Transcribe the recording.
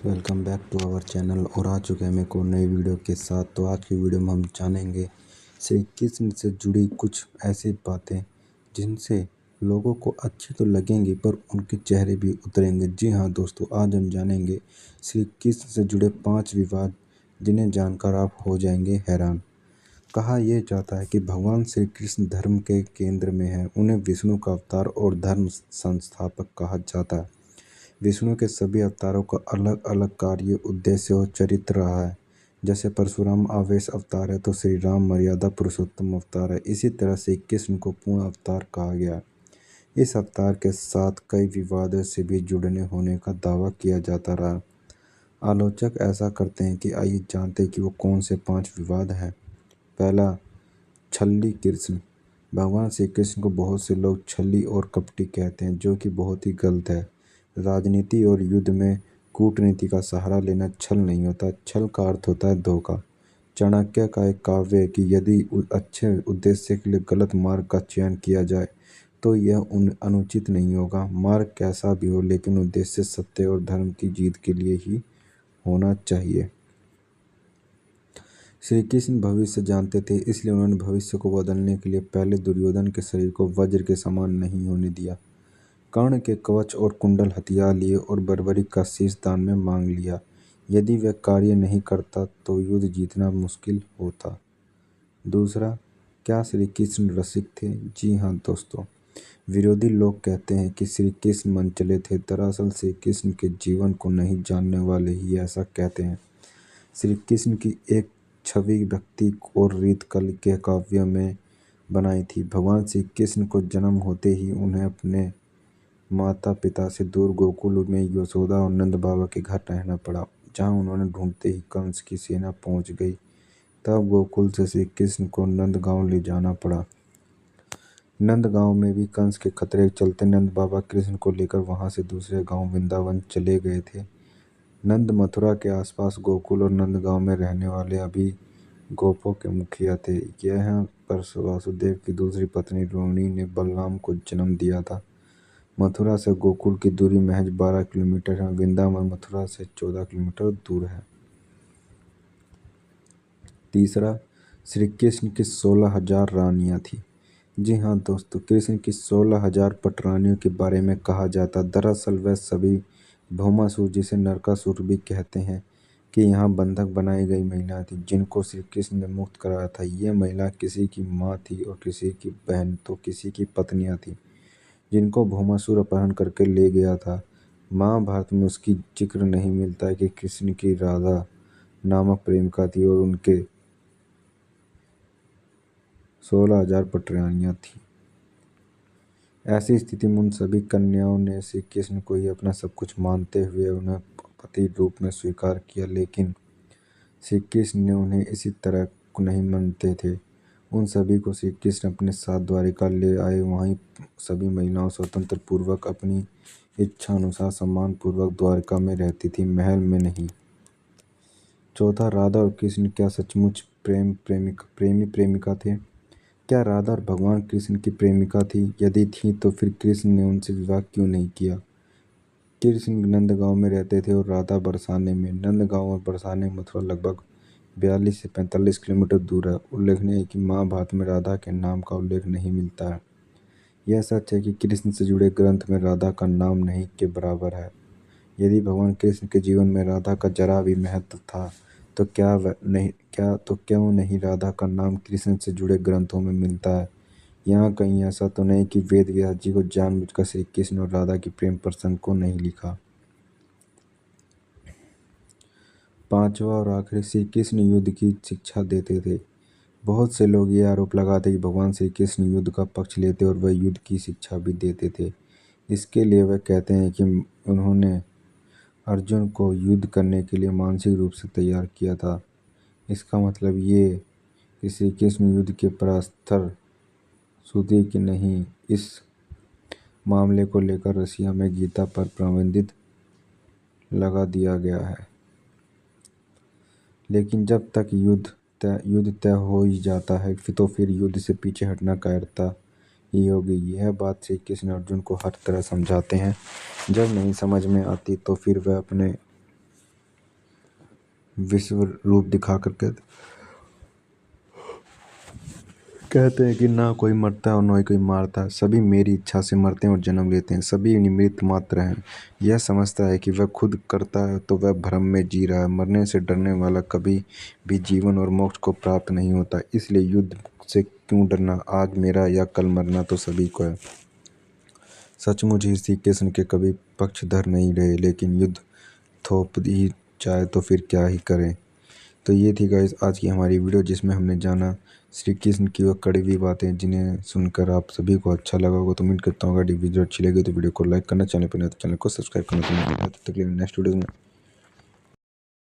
Welcome back to our channel और आ चुके हैं मैं को नई वीडियो के साथ। तो आज की वीडियो में हम जानेंगे श्री कृष्ण से जुड़ी कुछ ऐसी बातें जिनसे लोगों को अच्छी तो लगेंगी पर उनके चेहरे भी उतरेंगे। जी हाँ दोस्तों, आज हम जानेंगे श्री कृष्ण से जुड़े 5 विवाद जिन्हें जानकर आप हो जाएंगे हैरान। कहा यह जाता है कि भगवान श्री कृष्ण धर्म के केंद्र में है। उन्हें विष्णु का अवतार और धर्म संस्थापक कहा जाता है। विष्णु के सभी अवतारों का अलग अलग कार्य, उद्देश्य और चरित्र रहा है। जैसे परशुराम आवेश अवतार है तो श्री राम मर्यादा पुरुषोत्तम अवतार है। इसी तरह से कृष्ण को पूर्ण अवतार कहा गया है। इस अवतार के साथ कई विवादों से भी जुड़ने होने का दावा किया जाता रहा। आलोचक ऐसा करते हैं कि आइए जानते हैं कि वो कौन से 5 विवाद हैं। पहला, छल्ली कृष्ण। भगवान श्री कृष्ण को बहुत से लोग छल्ली और कपटी कहते हैं, जो कि बहुत ही गलत है। राजनीति और युद्ध में कूटनीति का सहारा लेना छल नहीं होता। छल का अर्थ होता है धोखा। चाणक्य का एक काव्य है कि यदि अच्छे उद्देश्य के लिए गलत मार्ग का चयन किया जाए तो यह अनुचित नहीं होगा। मार्ग कैसा भी हो, लेकिन उद्देश्य सत्य और धर्म की जीत के लिए ही होना चाहिए। श्री कृष्ण भविष्य जानते थे, इसलिए उन्होंने भविष्य को बदलने के लिए पहले दुर्योधन के शरीर को वज्र के समान नहीं होने दिया। कर्ण के कवच और कुंडल हथियार लिए और बर्बरी का शीश दान में मांग लिया। यदि वह कार्य नहीं करता तो युद्ध जीतना मुश्किल होता। दूसरा, क्या श्री कृष्ण रसिक थे? जी हाँ दोस्तों, विरोधी लोग कहते हैं कि श्री कृष्ण मनचले थे। दरअसल श्री कृष्ण के जीवन को नहीं जानने वाले ही ऐसा कहते हैं। श्री कृष्ण की एक छवि भक्ति और रीत कल के काव्य में बनाई थी। भगवान श्री कृष्ण को जन्म होते ही उन्हें अपने माता पिता से दूर गोकुल में यशोदा और नंद बाबा के घर रहना पड़ा, जहां उन्होंने ढूंढते ही कंस की सेना पहुंच गई। तब गोकुल से श्री कृष्ण को नंदगांव ले जाना पड़ा। नंदगांव में भी कंस के खतरे के चलते नंद बाबा कृष्ण को लेकर वहां से दूसरे गांव वृंदावन चले गए थे। नंद मथुरा के आसपास गोकुल और नंदगांव में रहने वाले अभी गोपों के मुखिया थे। यहाँ पर वासुदेव की दूसरी पत्नी रोहिणी ने बलराम को जन्म दिया था। मथुरा से गोकुल की दूरी महज 12 किलोमीटर है। वृंदावन मथुरा से 14 किलोमीटर दूर है। तीसरा, श्री कृष्ण की 16,000 रानियां थी। जी हाँ दोस्तों, कृष्ण की 16,000 पटरानियों के बारे में कहा जाता। दरअसल वह सभी भौमासुर, जिसे नरकासुर भी कहते हैं, कि यहाँ बंधक बनाई गई महिला थी, जिनको श्री कृष्ण ने मुक्त कराया था। ये महिला किसी की माँ थी और किसी की बहन तो किसी की पत्नियां थी, जिनको भौमासुर अपहरण करके ले गया था। महाभारत में उसकी जिक्र नहीं मिलता है कि कृष्ण की राधा नामक प्रेमिका थी और उनके 16,000 पटरानियां थी। ऐसी स्थिति में उन सभी कन्याओं ने श्री कृष्ण को ही अपना सब कुछ मानते हुए उन्हें पति रूप में स्वीकार किया, लेकिन श्री कृष्ण ने उन्हें इसी तरह नहीं मानते थे। उन सभी को श्री कृष्ण अपने साथ द्वारिका ले आए। वहीं सभी महिलाओं स्वतंत्र पूर्वक अपनी इच्छा अनुसार सम्मान पूर्वक द्वारिका में रहती थी, महल में नहीं। चौथा, राधा और कृष्ण क्या सचमुच प्रेमी प्रेमिका थे? क्या राधा और भगवान कृष्ण की प्रेमिका थी? यदि थी तो फिर कृष्ण ने उनसे विवाह क्यों नहीं किया? कृष्ण नंदगांव में रहते थे और राधा बरसाने में। नंदगांव और बरसाने मथुरा लगभग 42 से 45 किलोमीटर दूर है। उल्लेखनीय है कि महाभारत में राधा के नाम का उल्लेख नहीं मिलता है। यह सच है कि कृष्ण से जुड़े ग्रंथ में राधा का नाम नहीं के बराबर है। यदि भगवान कृष्ण के जीवन में राधा का जरा भी महत्व था तो क्यों नहीं राधा का नाम कृष्ण से जुड़े ग्रंथों में मिलता है? यहाँ कहीं ऐसा तो नहीं कि वेद व्यास जी को जानबूझकर श्री कृष्ण और राधा की प्रेम प्रसंग को नहीं लिखा। पांचवा और आखिरी, श्री कृष्ण युद्ध की शिक्षा देते थे। बहुत से लोग ये आरोप लगाते कि भगवान श्री कृष्ण युद्ध का पक्ष लेते और वह युद्ध की शिक्षा भी देते थे। इसके लिए वह कहते हैं कि उन्होंने अर्जुन को युद्ध करने के लिए मानसिक रूप से तैयार किया था। इसका मतलब ये कि श्री कृष्ण युद्ध के प्रस्तर सूत्री की नहीं। इस मामले को लेकर रसिया में गीता पर प्रतिबंध लगा दिया गया है। लेकिन जब तक युद्ध तय हो ही जाता है तो फिर युद्ध से पीछे हटना कायरता ही होगी। यह बात श्री कृष्ण अर्जुन को हर तरह समझाते हैं। जब नहीं समझ में आती तो फिर वह अपने विश्व रूप दिखा कर कहते हैं कि ना कोई मरता है और ना ही कोई मारता है, सभी मेरी इच्छा से मरते हैं और जन्म लेते हैं, सभी निमित्त मात्र हैं। यह समझता है कि वह खुद करता है तो वह भ्रम में जी रहा है। मरने से डरने वाला कभी भी जीवन और मोक्ष को प्राप्त नहीं होता। इसलिए युद्ध से क्यों डरना, आज मेरा या कल मरना तो सभी को है। सचमुच ही श्री कृष्ण के कभी पक्षधर नहीं रहे, लेकिन युद्ध थोप ही जाए तो फिर क्या ही करें। तो ये थी गाइस आज की हमारी वीडियो, जिसमें हमने जाना श्री कृष्ण की वह कड़वी बातें, जिन्हें सुनकर आप सभी को अच्छा लगा होगा। तो उम्मीद करता हूँ अगर वीडियो अच्छी लगी तो वीडियो को लाइक करना, चैनल पर नए तो चैनल को सब्सक्राइब करना। तो तब तक के लिए नेक्स्ट वीडियो में